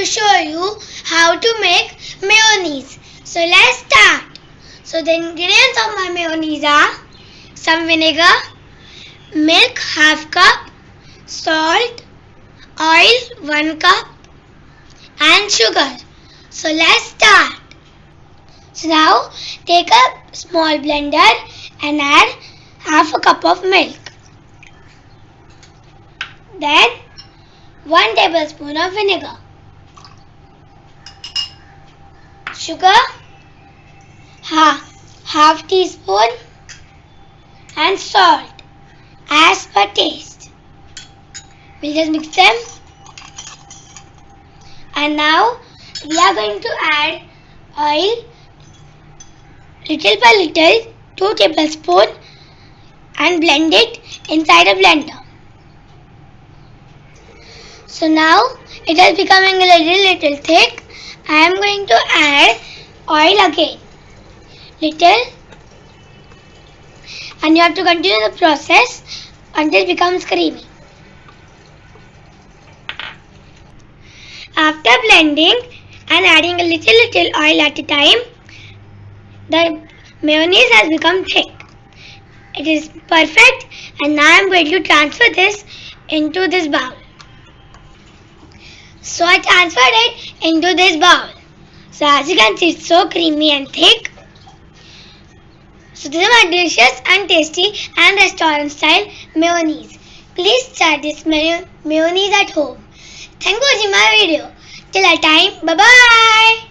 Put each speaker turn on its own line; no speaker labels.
to show you how to make mayonnaise. So let's start. So the ingredients of my mayonnaise are some vinegar, milk half cup, salt, oil 1 cup and sugar. So let's start. So now take a small blender and add half a cup of milk. Then 1 tablespoon of vinegar. Sugar half teaspoon and salt as per taste. We'll just mix them. And now we are going to add oil little by little, 2 tablespoons, and blend it inside a blender. So now it is becoming a little thick. I am going to add oil again, little, and you have to continue the process until it becomes creamy. After blending and adding a little oil at a time, the mayonnaise has become thick. It is perfect, and now I am going to transfer this into this bowl. So I transferred it into this bowl. So as you can see, it's so creamy and thick. So this is my delicious and tasty and restaurant style mayonnaise. Please try this mayonnaise at home. Thank you for watching my video. Till that time, bye bye.